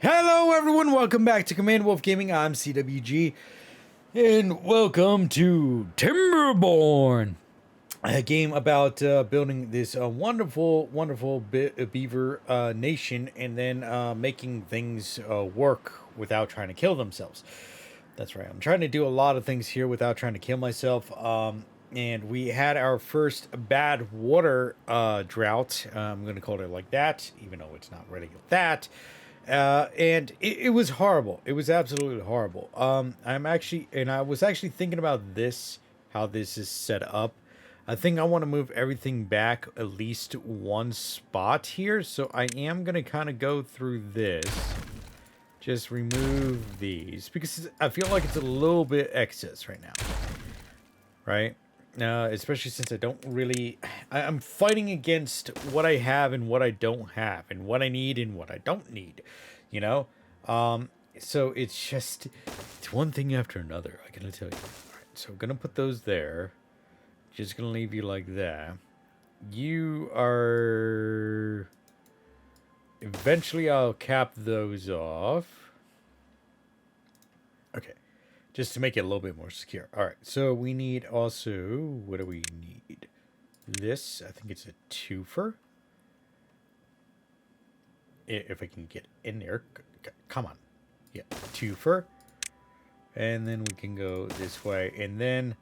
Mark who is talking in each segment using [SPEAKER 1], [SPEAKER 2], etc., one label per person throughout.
[SPEAKER 1] Hello everyone, welcome back to Command Wolf Gaming. I'm CWG, and welcome to Timberborn, a game about building this wonderful beaver nation, and then making things work without trying to kill themselves. That's right, I'm trying to do a lot of things here without trying to kill myself. And we had our first bad water drought. I'm going to call it like that, even though it's not really that. And it was horrible. It was absolutely horrible. I was actually thinking about this, how this is set up. I think I want to move everything back at least one spot here. So I am going to kind of go through this. Just remove these because I feel like it's a little bit excess right now. Right? Especially since I don't really... I'm fighting against what I have and what I don't have, and what I need and what I don't need, you know? So it's just... It's one thing after another, I gotta tell you. Alright, so I'm gonna put those there. Just gonna leave you like that. You are... Eventually I'll cap those off. Okay. Just to make it a little bit more secure. All right, so we need also, what do we need? This, I think it's a twofer. If I can get in there, come on. Yeah, twofer. And then we can go this way. And then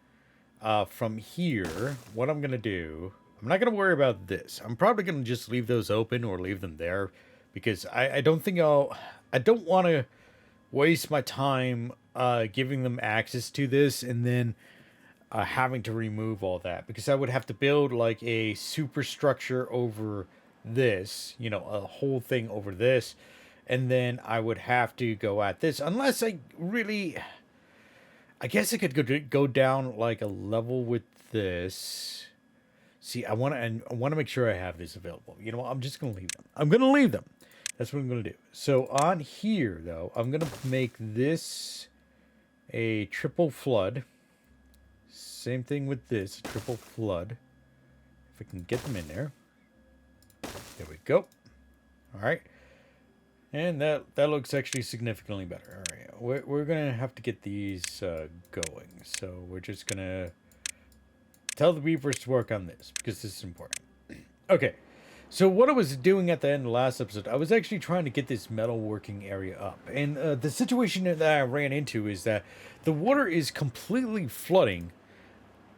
[SPEAKER 1] from here, what I'm going to do, I'm not going to worry about this. I'm probably going to just leave those open or leave them there. Because I don't think I don't want to waste my time giving them access to this and then having to remove all that, because I would have to build like a superstructure over this, you know, a whole thing over this, and then I would have to go at this unless I really, I guess I could go down like a level with this. See, I want to make sure I have this available. You know what? I'm just going to leave them. I'm going to leave them. That's what I'm going to do. So on here, though, I'm going to make this a triple flood. Same thing with this, triple flood. If I can get them in there. There we go. All right. And that looks actually significantly better. All right. We're going to have to get these going. So we're just going to tell the beavers to work on this because this is important. Okay. So what I was doing at the end of the last episode, I was actually trying to get this metal working area up. And the situation that I ran into is that the water is completely flooding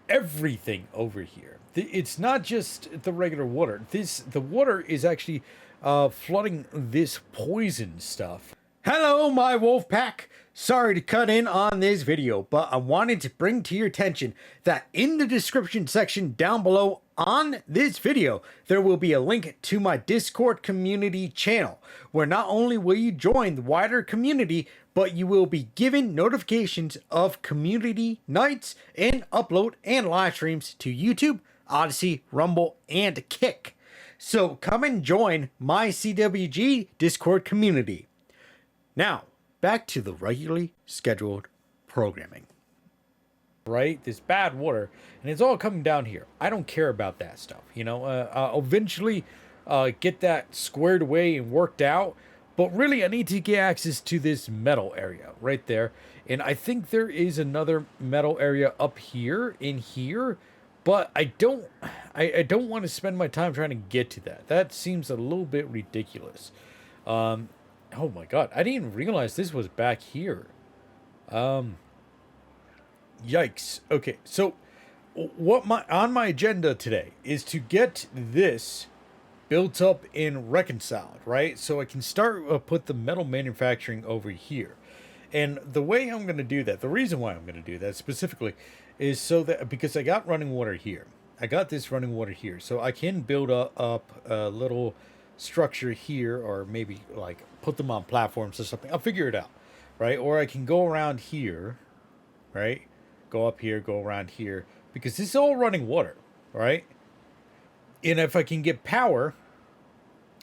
[SPEAKER 1] everything over here. It's not just the regular water. The water is actually flooding this poison stuff. Hello, my wolf pack. Sorry to cut in on this video, but I wanted to bring to your attention that in the description section down below on this video, there will be a link to my Discord community channel, where not only will you join the wider community, but you will be given notifications of community nights and upload and live streams to YouTube, Odyssey, Rumble, and Kick. So come and join my CWG Discord community. Now, back to the regularly scheduled programming. Right? This bad water, and it's all coming down here. I don't care about that stuff. You know, I'll eventually get that squared away and worked out. But really, I need to get access to this metal area right there. And I think there is another metal area up here, in here. But I don't want to spend my time trying to get to that. That seems a little bit ridiculous. Oh my god, I didn't even realize this was back here. Yikes. Okay, so what on my agenda today is to get this built up and reconciled, right? So I can start put the metal manufacturing over here. And the way I'm going to do that, the reason why I'm going to do that specifically is so that because I got running water here. I got this running water here. So I can build up a little structure here, or maybe like put them on platforms or something. I'll figure it out, right? Or I can go around here, right? Go up here, go around here, because this is all running water, right? And if I can get power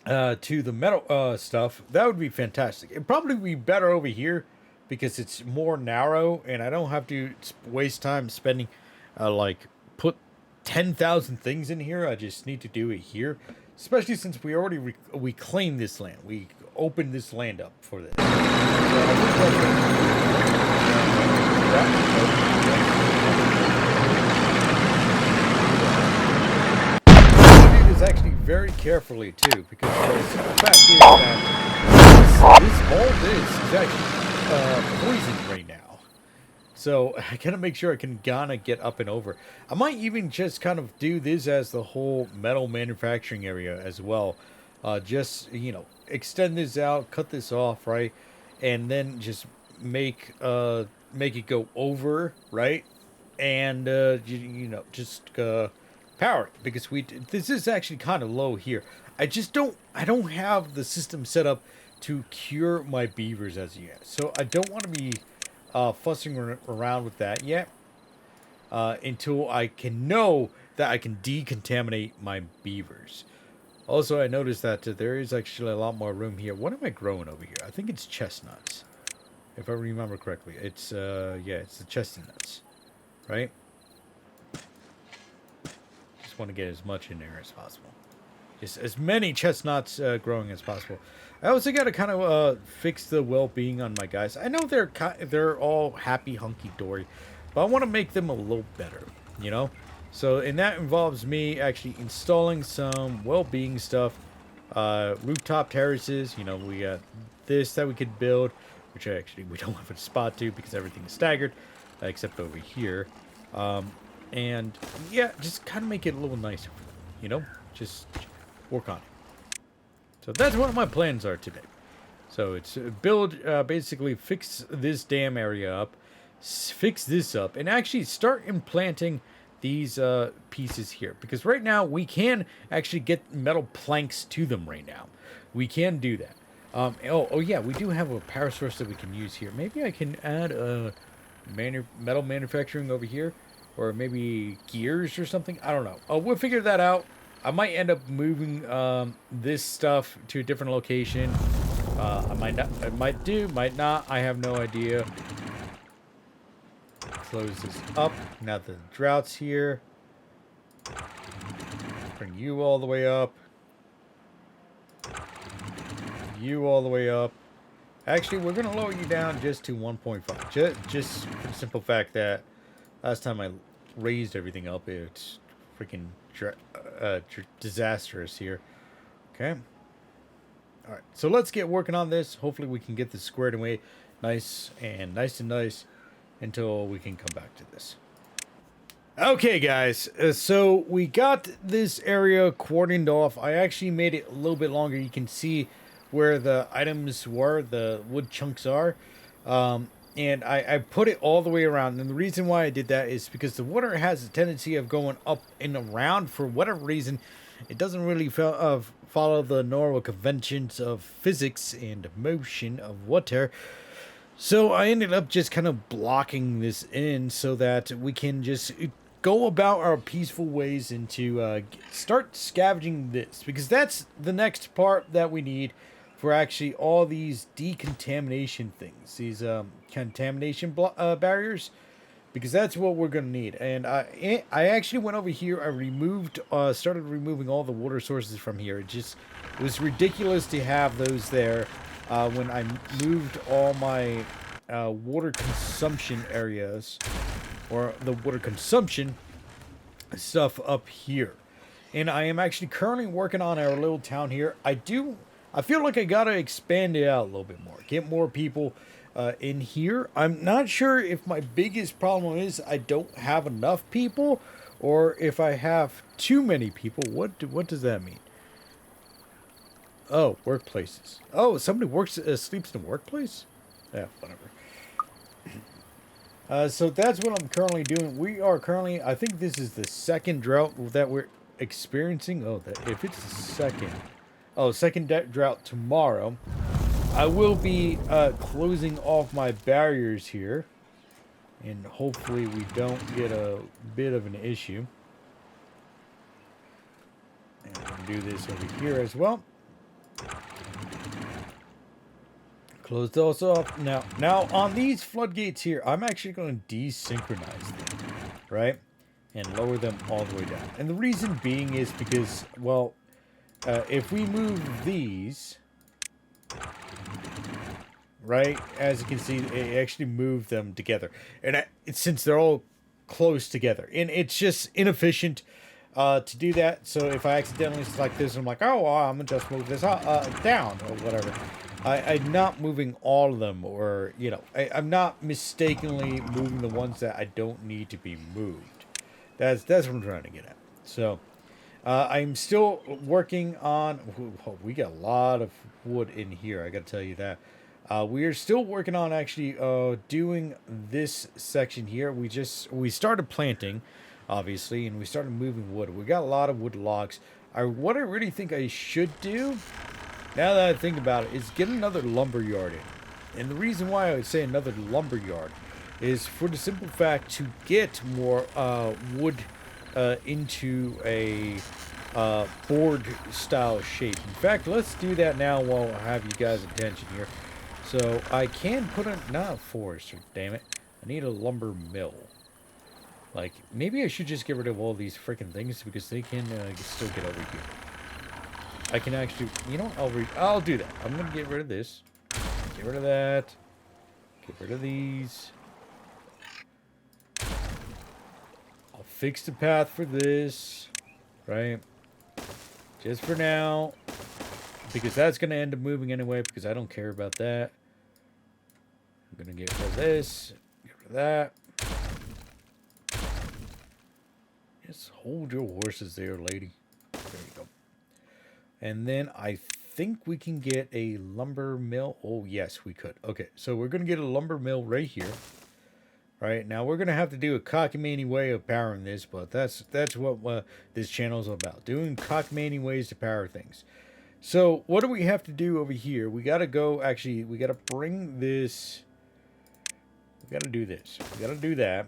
[SPEAKER 1] to the metal stuff, that would be fantastic. It'd probably be better over here because it's more narrow and I don't have to waste time spending like put 10,000 things in here. I just need to do it here, especially since we already we claimed this land. We open this land up for this. Actually very carefully too, because the simple fact is that all this is actually poisoned right now. So I gotta make sure I can kinda get up and over. I might even just kind of do this as the whole metal manufacturing area as well. Just, you know, extend this out, cut this off, right? And then just make it go over, right? And you know, just power it, because this is actually kind of low here. I don't have the system set up to cure my beavers as yet, so I don't want to be fussing around with that yet until I can know that I can decontaminate my beavers. Also, I noticed that there is actually a lot more room here. What am I growing over here? I think it's chestnuts, if I remember correctly. It's yeah, it's the chestnuts, right? Want to get as much in there as possible, just as many chestnuts growing as possible. I also got to kind of fix the well-being on my guys. I know they're all happy hunky-dory, but I want to make them a little better, you know. So, and that involves me actually installing some well-being stuff, rooftop terraces. You know, we got this that we could build, which actually we don't have a spot to because everything is staggered, except over here. And yeah, just kind of make it a little nicer for them, you know? Just work on it. So that's what my plans are today. So it's build, basically fix this dam area up, fix this up, and actually start implanting these pieces here. Because right now we can actually get metal planks to them right now. We can do that. Oh yeah, we do have a power source that we can use here. Maybe I can add metal manufacturing over here. Or maybe gears or something. I don't know. We'll figure that out. I might end up moving this stuff to a different location. I might not. I might do. Might not. I have no idea. Close this up. Now the drought's here. Bring you all the way up. You all the way up. Actually, we're gonna lower you down just to 1.5. Just for the simple fact that last time I raised everything up, it's freaking disastrous here. Okay. All right. So let's get working on this. Hopefully we can get this squared away nice until we can come back to this. Okay, guys. So we got this area cordoned off. I actually made it a little bit longer. You can see where the items were, the wood chunks are. And I put it all the way around. And the reason why I did that is because the water has a tendency of going up and around for whatever reason. It doesn't really follow the normal conventions of physics and motion of water. So I ended up just kind of blocking this in so that we can just go about our peaceful ways and to start scavenging this. Because that's the next part that we need for actually all these decontamination things, these contamination barriers, because that's what we're gonna need. And I actually went over here. I started removing all the water sources from here. It was ridiculous to have those there when I moved all my water consumption areas, or the water consumption stuff up here. And I am actually currently working on our little town here. I feel like I gotta expand it out a little bit more. Get more people in here. I'm not sure if my biggest problem is I don't have enough people, or if I have too many people. What does that mean? Oh, workplaces. Oh, somebody sleeps in a workplace? Yeah, whatever. So that's what I'm currently doing. We are currently, I think this is the second drought that we're experiencing. Oh, if it's the second. Oh, second drought tomorrow. I will be closing off my barriers here. And hopefully we don't get a bit of an issue. And we'll do this over here as well. Close those off. Now on these floodgates here, I'm actually going to desynchronize them. Right? And lower them all the way down. And the reason being is because, well, if we move these, right? As you can see, it actually moved them together. And since they're all close together. And it's just inefficient to do that. So if I accidentally select this, I'm like, oh, well, I'm going to just move this down or whatever. I'm not moving all of them, or, you know, I'm not mistakenly moving the ones that I don't need to be moved. That's what I'm trying to get at. So I'm still working on... Oh, we got a lot of wood in here, I got to tell you that. We are still working on actually doing this section here. We started planting, obviously, and we started moving wood. We got a lot of wood logs. What I really think I should do, now that I think about it, is get another lumber yard in. And the reason why I would say another lumber yard is for the simple fact to get more wood into a board style shape. In fact, let's do that now while I have you guys' attention here. So I can put not a forester, damn it. I need a lumber mill. Like, maybe I should just get rid of all these freaking things because they can still get over here. I can actually, you know what, I'll do that. I'm going to get rid of this. Get rid of that. Get rid of these. I'll fix the path for this. Right? Just for now. Because that's going to end up moving anyway, because I don't care about that. I'm going to get rid of this. Get rid of that. Just hold your horses there, lady. There you go. And then I think we can get a lumber mill. Oh, yes, we could. Okay, so we're going to get a lumber mill right here. Right, now we're going to have to do a cockamamie way of powering this, but that's what this channel is about. Doing cockamamie ways to power things. So, what do we have to do over here? We got to go, actually, we got to bring this. We got to do this. We got to do that.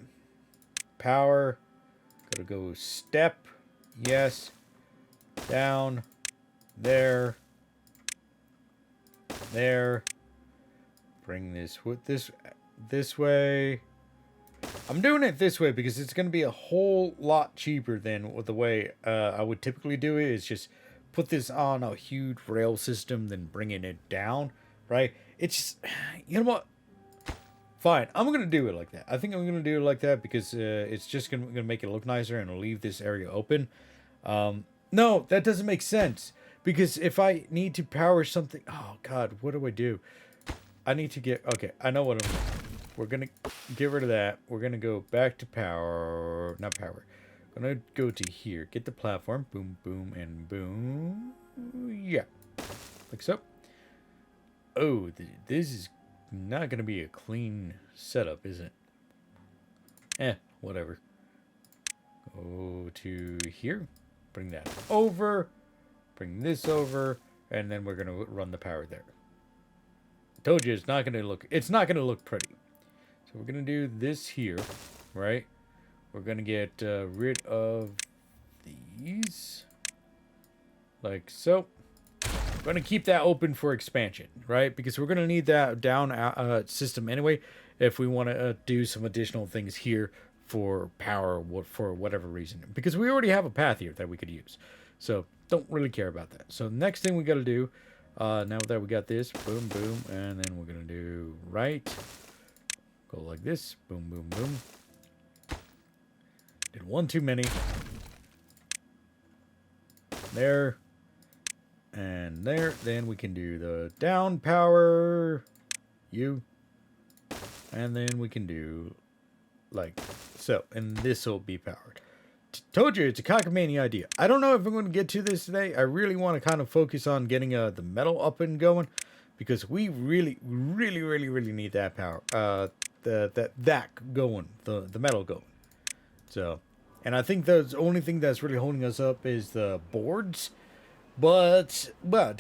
[SPEAKER 1] Power. Got to go step. Yes. Down. There. There. Bring this with this way. I'm doing it this way because it's going to be a whole lot cheaper than the way I would typically do it. It's just put this on a huge rail system, then bringing it down, right? It's just, you know what? Fine, I'm going to do it like that. I think I'm going to do it like that because it's just going to make it look nicer and leave this area open. No, that doesn't make sense. Because if I need to power something... Oh, God, what do I do? I need to get... Okay, I know what I'm... We're going to get rid of that. We're going to go back to power... Not power. I'm going to go to here. Get the platform. Boom, boom, and boom. Yeah. Like so. Oh, this is not going to be a clean setup, is it? Whatever. Go to here. Bring that over. Bring this over. And then we're going to run the power there. Told you it's not going to look pretty. So we're going to do this here, right? We're going to get rid of these. Like so. We're going to keep that open for expansion, right? Because we're going to need that down system anyway if we want to do some additional things here for power for whatever reason. Because we already have a path here that we could use. So don't really care about that. So next thing we got to do, now that we got this, boom, boom, and then we're going to do right. Go like this. Boom, boom, boom. Did one too many. There. And there. Then we can do the down power. You. And then we can do like so. And this will be powered. Told you, it's a cockamamie idea. I don't know if I'm going to get to this today. I really want to kind of focus on getting the metal up and going. Because we really need that power. That going. The metal going. So, and I think the only thing that's really holding us up is the boards. But I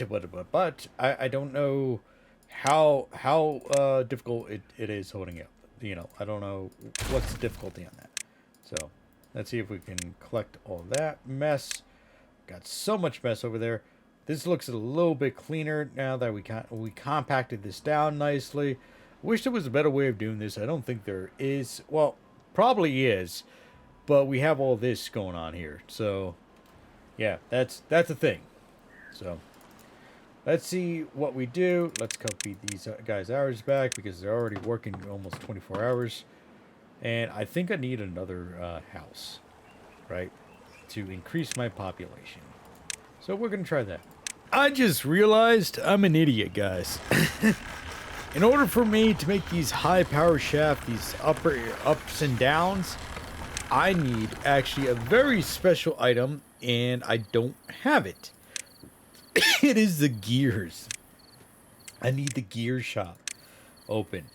[SPEAKER 1] don't know how difficult it is holding up. You know, I don't know what's the difficulty on that. So, let's see if we can collect all that mess. Got so much mess over there. This looks a little bit cleaner now that we compacted this down nicely. Wish there was a better way of doing this. I don't think there is. Well, probably is, but we have all this going on here. So, yeah, that's a thing. So, Let's see what we do. Let's copy these guys' hours back because they're already working almost 24 hours. And I think I need another house, right, to increase my population. So we're going to try that. I just realized I'm an idiot, guys. In order for me to make these high power shafts, these ups and downs, I need actually a very special item, and I don't have it. It is the gears. I need the gear shop open.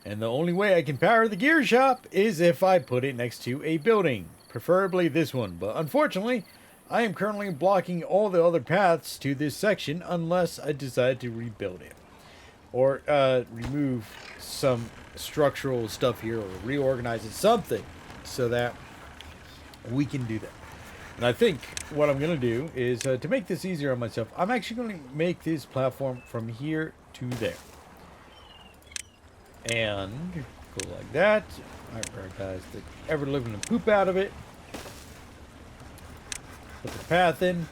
[SPEAKER 1] And the only way I can power the gear shop is if I put it next to a building. Preferably this one. But unfortunately, I am currently blocking all the other paths to this section unless I decide to rebuild it. Or remove some structural stuff here or reorganize it. Something so that we can do that. And I think what I'm going to do is, to make this easier on myself, I'm actually going to make this platform from here to there. And go like that. I prioritize the ever-living poop out of it. Put the path in.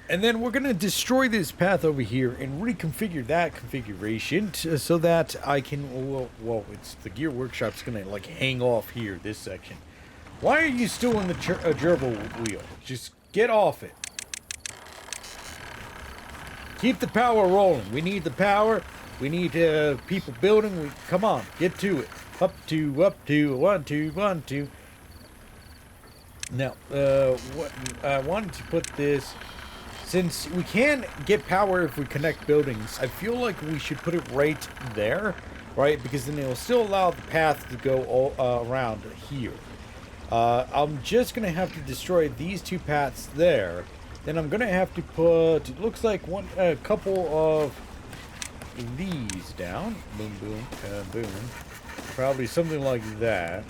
[SPEAKER 1] And then we're going to destroy this path over here and reconfigure that configuration so that I can, well, it's the gear workshop's going to like hang off here, this section. Why are you still in the gerbil wheel? Just get off it. Keep the power rolling. We need the power. We need people building. Come on, get to it. Up to, 1, 2, 1, 2. Now, I wanted to put this, since we can get power if we connect buildings, I feel like we should put it right there, right? Because then it'll still allow the path to go all around here. I'm just going to have to destroy these two paths there. Then I'm going to have to put, it looks like a couple of these down. Boom, boom, boom. Probably something like that.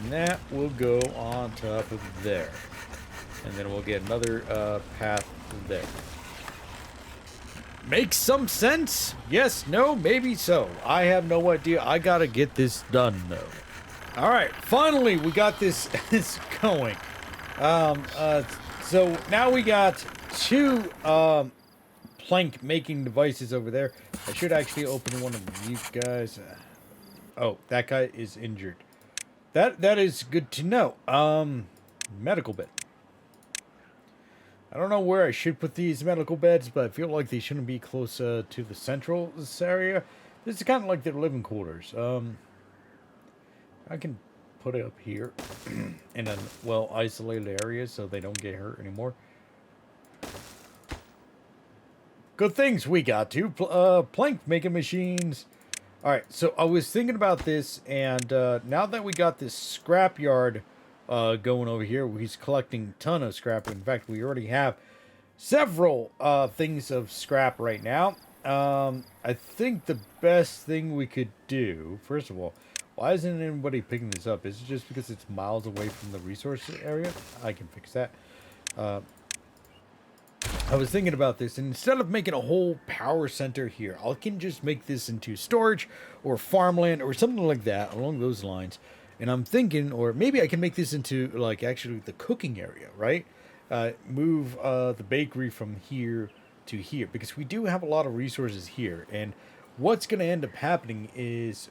[SPEAKER 1] And that will go on top of there. And then we'll get another path there. Makes some sense? Yes, no, maybe so. I have no idea. I got to get this done, though. All right, finally we got this going. So now we got two plank making devices over there. I should actually open one of these guys. Oh, that guy is injured. That is good to know. Medical bed. I don't know where I should put these medical beds, but I feel like they shouldn't be close to the central area. This is kind of like their living quarters. I can put it up here in a well-isolated area so they don't get hurt anymore. Good things we got two plank making machines. All right, so I was thinking about this, and now that we got this scrap yard going over here, he's collecting a ton of scrap. In fact, we already have several things of scrap right now. I think the best thing we could do, first of all, why isn't anybody picking this up? Is it just because it's miles away from the resource area? I can fix that. I was thinking about this, and instead of making a whole power center here, I can just make this into storage or farmland or something like that along those lines. And I'm thinking, or maybe I can make this into like actually the cooking area, right? Move the bakery from here to here, because we do have a lot of resources here. And what's going to end up happening is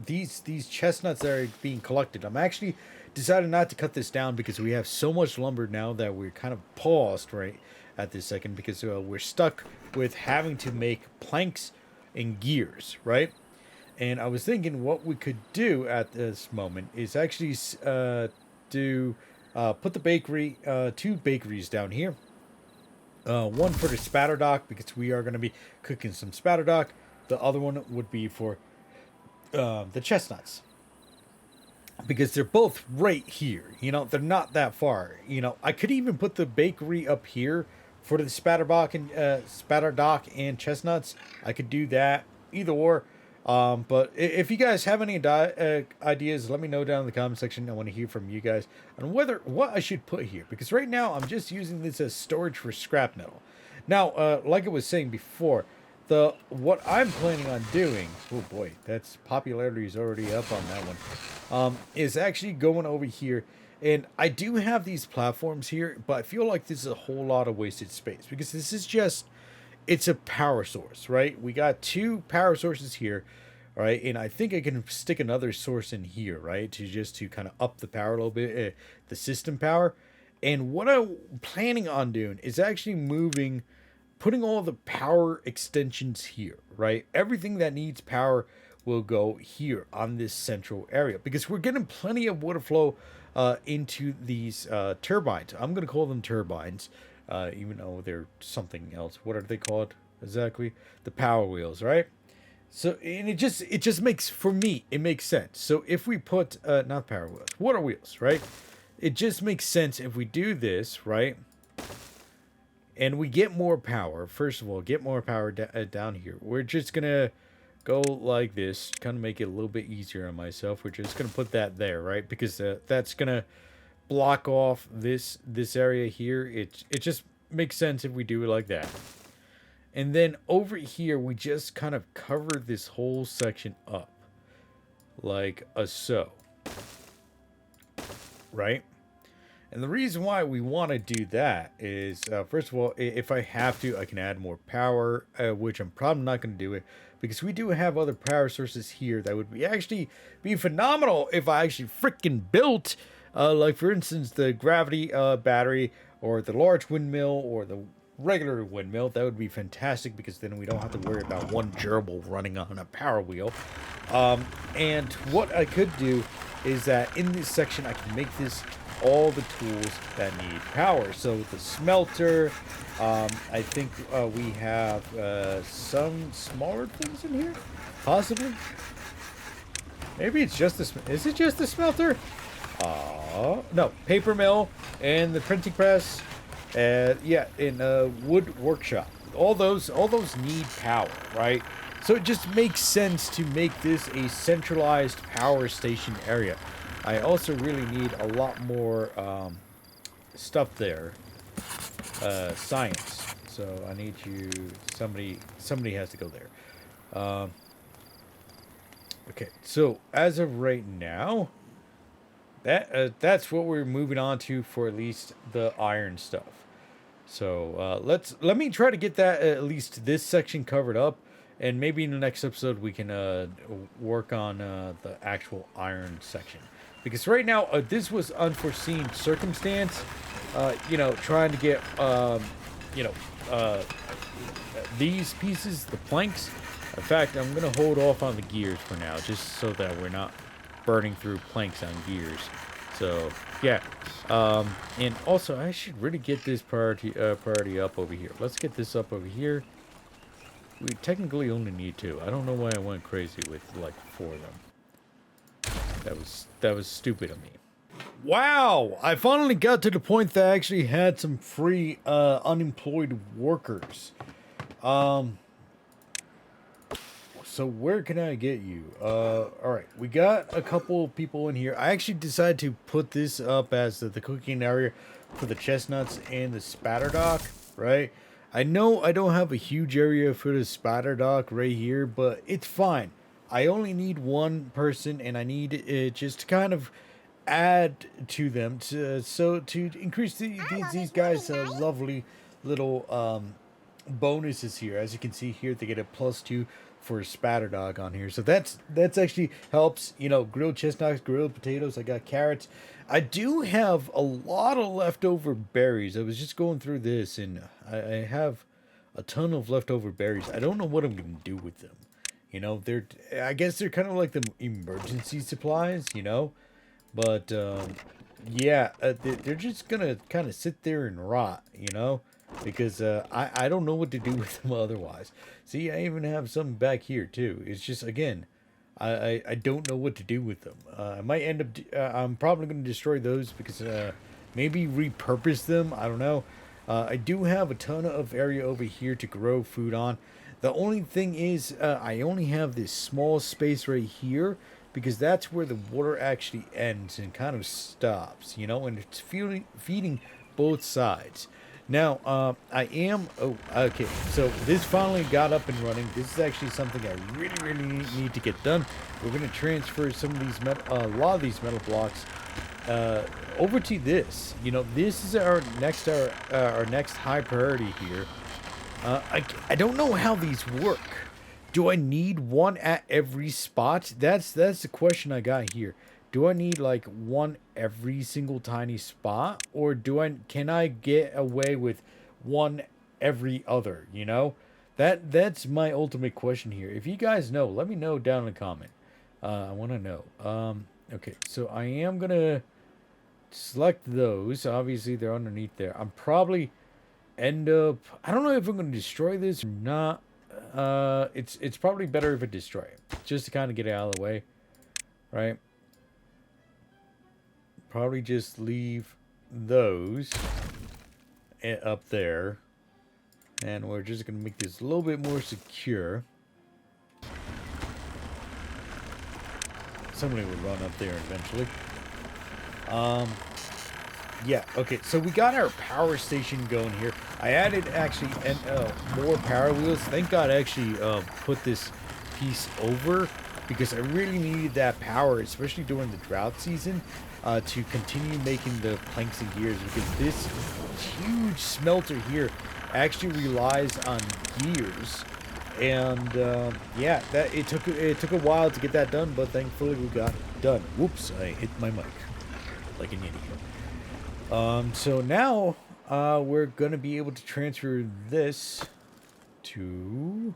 [SPEAKER 1] these chestnuts that are being collected. I'm actually decided not to cut this down because we have so much lumber now that we're kind of paused right at this second, because we're stuck with having to make planks and gears, right? And I was thinking what we could do at this moment is actually put the bakery, two bakeries down here. One for the spatter dock, because we are going to be cooking some spatter dock. The other one would be for the chestnuts, because they're both right here. You know, they're not that far. You know, I could even put the bakery up here for the spatter dock and chestnuts. I could do that, either or. But if you guys have any ideas, let me know down in the comment section. I want to hear from you guys on what I should put here, because right now I'm just using this as storage for scrap metal. Now, like I was saying before, what I'm planning on doing, oh boy, that's popularity is already up on that one, is actually going over here And I do have these platforms here, but I feel like this is a whole lot of wasted space because this is just, it's a power source, right? We got two power sources here, right? And I think I can stick another source in here, right? To kind of up the power a little bit, the system power. And what I'm planning on doing is actually putting all the power extensions here, right? Everything that needs power will go here on this central area because we're getting plenty of water flow into these turbines. I'm going to call them turbines, even though they're something else. What are they called exactly? The power wheels, right? So, and it just makes, for me, it makes sense. So if we put, not power wheels, water wheels, right? It just makes sense if we do this, right? And we get more power. First of all, get more power down here. We're just going to go like this, kind of make it a little bit easier on myself. We're just going to put that there, right? Because that's going to block off this area here. It just makes sense if we do it like that. And then over here, we just kind of cover this whole section up like so, right? And the reason why we want to do that is, first of all, if I have to, I can add more power, which I'm probably not going to do it, because we do have other power sources here that would be phenomenal if I actually freaking built, like for instance, the gravity battery, or the large windmill, or the regular windmill. That would be fantastic, because then we don't have to worry about one gerbil running on a power wheel. And what I could do is that in this section, I can make this all the tools that need power. So the smelter, I think we have some smaller things in here, possibly. Maybe it's just the, is it just the smelter? No, paper mill and the printing press, yeah, in a wood workshop. All those need power, right? So it just makes sense to make this a centralized power station area. I also really need a lot more stuff there. Science. So I need you. Somebody has to go there. Okay. So as of right now, that's what we're moving on to for at least the iron stuff. So let me try to get that, at least this section, covered up. And maybe in the next episode we can work on the actual iron section. Because right now, this was unforeseen circumstance. Trying to get, these pieces, the planks. In fact, I'm going to hold off on the gears for now, just so that we're not burning through planks on gears. So, yeah. And also, I should really get this priority up over here. Let's get this up over here. We technically only need 2. I don't know why I went crazy with, like, 4 of them. That was stupid of me. Wow! I finally got to the point that I actually had some free unemployed workers. So where can I get you? Alright, we got a couple people in here. I actually decided to put this up as the cooking area for the chestnuts and the spatter dock, right? I know I don't have a huge area for the spatter dock right here, but it's fine. I only need one person, and I need it just to kind of add to them to increase these guys' lovely little bonuses here. As you can see here, they get a +2 for a spatter dog on here. So that's actually helps. Grilled chestnuts, grilled potatoes. I got carrots. I do have a lot of leftover berries. I was just going through this, and I have a ton of leftover berries. I don't know what I'm going to do with them. I guess they're kind of like the emergency supplies, but, yeah, they're just gonna kind of sit there and rot, because, I don't know what to do with them otherwise. See, I even have some back here too. It's just, again, I don't know what to do with them. I might end up, I'm probably going to destroy those because, maybe repurpose them. I don't know. I do have a ton of area over here to grow food on. The only thing is, I only have this small space right here because that's where the water actually ends and kind of stops, and it's feeding both sides. Now, I am, okay, so this finally got up and running. This is actually something I really need to get done. We're going to transfer some of these a lot of these metal blocks over to this. You know, this is our next high priority here. I don't know how these work. Do I need one at every spot? That's the question I got here. Do I need like one every single tiny spot, or can I get away with one every other? You know, that's my ultimate question here. If you guys know, let me know down in the comment. I want to know. Okay, so I am gonna select those. Obviously, they're underneath there. I'm probably end up. I don't know if I'm gonna destroy this or not. It's probably better if I destroy it, just to kind of get it out of the way, right? Probably just leave those up there, and we're just gonna make this a little bit more secure. Somebody will run up there eventually. Yeah, okay, so we got our power station going here. I added actually more power wheels. Thank God I actually put this piece over, because I really needed that power, especially during the drought season, to continue making the planks and gears, because this huge smelter here actually relies on gears. And yeah, it took a while to get that done, but thankfully we got it done. Whoops, I hit my mic like an idiot. So now we're gonna be able to transfer this to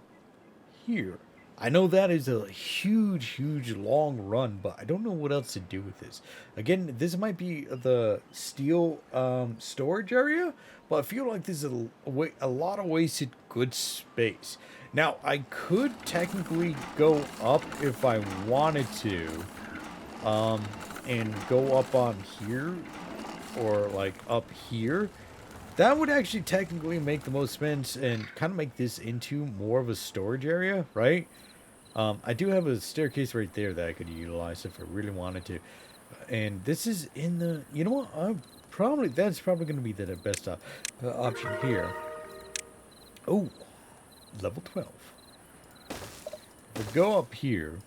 [SPEAKER 1] here. I know that is a huge long run, but I don't know what else to do with this. Again, this might be the steel storage area, but I feel like this is a lot of wasted good space. Now, I could technically go up if I wanted to, and go up on here, or like up here. That would actually technically make the most sense and kind of make this into more of a storage area, right? I do have a staircase right there that I could utilize if I really wanted to. And this is in the, you know what, that's probably going to be the best option here. Oh, level 12. We'll go up here,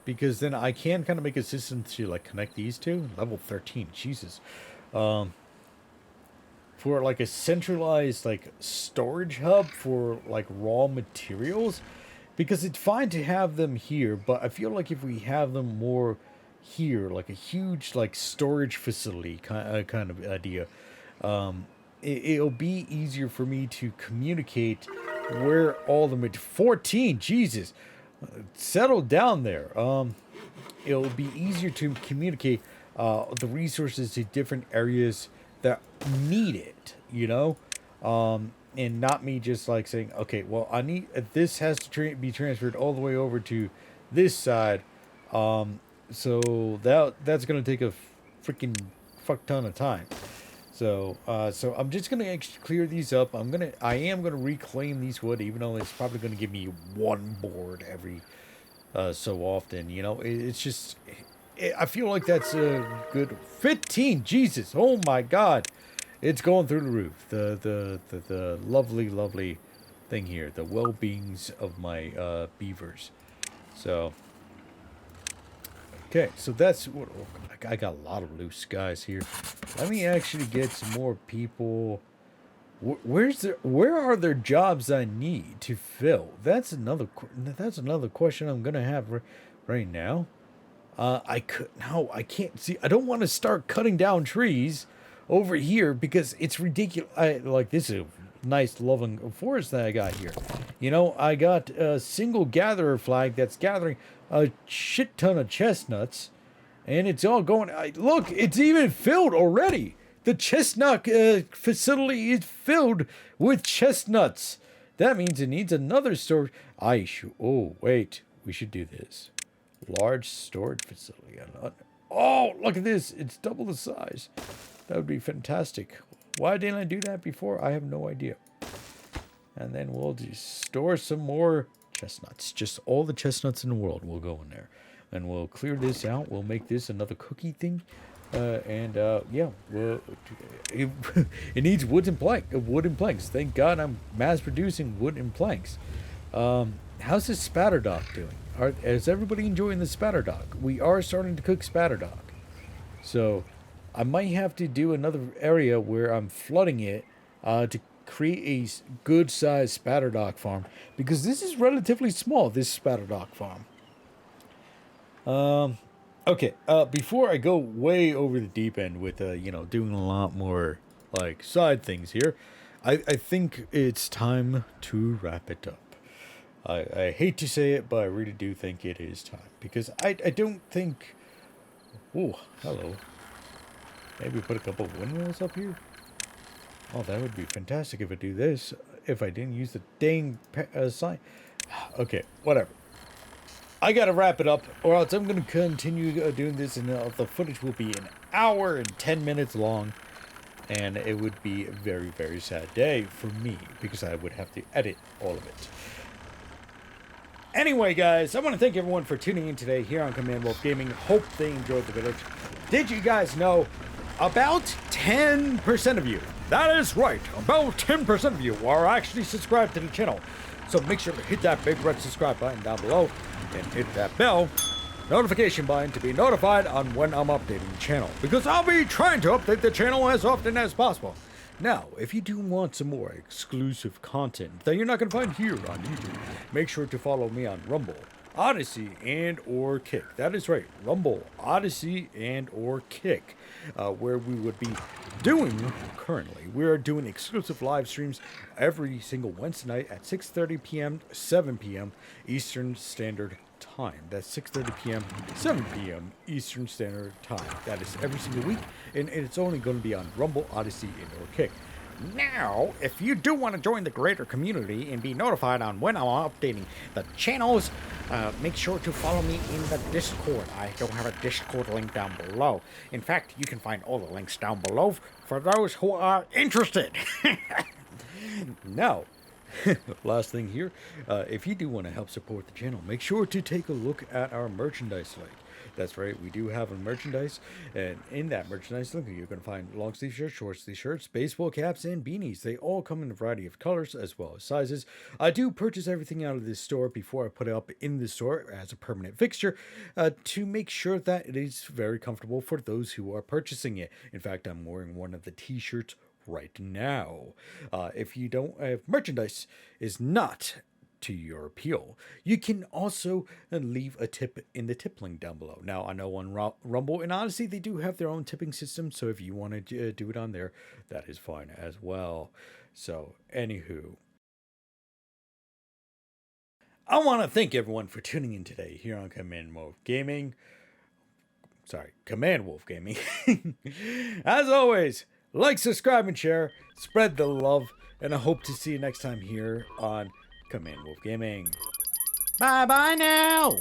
[SPEAKER 1] because then I can kind of make a system to like connect these two. Level 13, Jesus. For like a centralized like storage hub for like raw materials, because it's fine to have them here, but I feel like if we have them more here, like a huge like storage facility kind of idea, it'll be easier for me to communicate where all the 14, Jesus, settle down there. It'll be easier to communicate the resources to different areas that need it, you know, and not me just like saying, okay, well, I need this has to be transferred all the way over to this side, so that's gonna take a freaking fuck ton of time. So I'm just gonna actually clear these up. I am gonna reclaim these wood, even though it's probably gonna give me one board every so often. You know, it's just. I feel like that's a good 15. Jesus, oh my God, it's going through the roof. The lovely thing here, the well-beings of my beavers. So okay, so that's what I got. A lot of loose guys here. Let me actually get some more people. Where are there jobs I need to fill? That's another question I'm gonna have right now. I can't see. I don't want to start cutting down trees over here, because it's ridiculous. This is a nice loving forest that I got here. You know, I got a single gatherer flag that's gathering a shit ton of chestnuts, and it's all going. Look, it's even filled already. The chestnut facility is filled with chestnuts. That means it needs another storage. Oh, wait. We should do this. Large storage facility. Oh, look at this. It's double the size. That would be fantastic. Why didn't I do that before? I have no idea. And then we'll just store some more chestnuts. Just all the chestnuts in the world will go in there. And we'll clear this out. We'll make this another cookie thing. Yeah, it needs wood and planks. Thank God I'm mass producing wood and planks. How's this spatter dock doing? Is everybody enjoying the spatter dog? We are starting to cook spatter dog. So I might have to do another area where I'm flooding it to create a good sized spatter dog farm. Because this is relatively small, this spatter dog farm. Okay, before I go way over the deep end with, doing a lot more, like, side things here, I think it's time to wrap it up. I hate to say it, but I really do think it is time. Because I don't think... Oh, hello. Maybe put a couple of windmills up here? Oh, that would be fantastic if I do this. If I didn't use the dang sign. Okay, whatever. I gotta wrap it up, or else I'm gonna continue doing this, and the footage will be an hour and 10 minutes long, and it would be a very, very sad day for me, because I would have to edit all of it. Anyway, guys, I want to thank everyone for tuning in today here on Command Wolf Gaming. Hope they enjoyed the video. Did you guys know about 10% of you, that is right, about 10% of you are actually subscribed to the channel. So make sure to hit that big red subscribe button down below and hit that bell notification button to be notified on when I'm updating the channel, because I'll be trying to update the channel as often as possible. Now, if you do want some more exclusive content that you're not going to find here on YouTube, make sure to follow me on Rumble, Odyssey, and or Kick. That is right, Rumble, Odyssey, and or Kick, where we would be doing, currently, we are doing exclusive live streams every single Wednesday night at 6:30 p.m., 7 p.m. Eastern Standard Time. That's 6:30 p.m., 7 p.m. Eastern Standard Time. That is every single week, and it's only going to be on Rumble, Odyssey, and or Kick. Now, if you do want to join the greater community and be notified on when I'm updating the channels, make sure to follow me in the Discord. I don't have a Discord link down below. In fact, you can find all the links down below for those who are interested. Now, last thing here, if you do want to help support the channel, make sure to take a look at our merchandise link. That's right, we do have a merchandise, and in that merchandise link, you're going to find long sleeve shirts, short sleeve shirts, baseball caps, and beanies. They all come in a variety of colors as well as sizes. I do purchase everything out of this store before I put it up in the store as a permanent fixture to make sure that it is very comfortable for those who are purchasing it. In fact, I'm wearing one of the t-shirts right now. If you don't, if merchandise is not to your appeal, you can also leave a tip in the tip link down below. Now, I know on Rumble and Odyssey, they do have their own tipping system, so if you want to do it on there, that is fine as well. So, anywho, I want to thank everyone for tuning in today here on Command Wolf Gaming. Command Wolf Gaming. As always, like, subscribe, and share. Spread the love, and I hope to see you next time here on Command Wolf Gaming. Bye-bye now!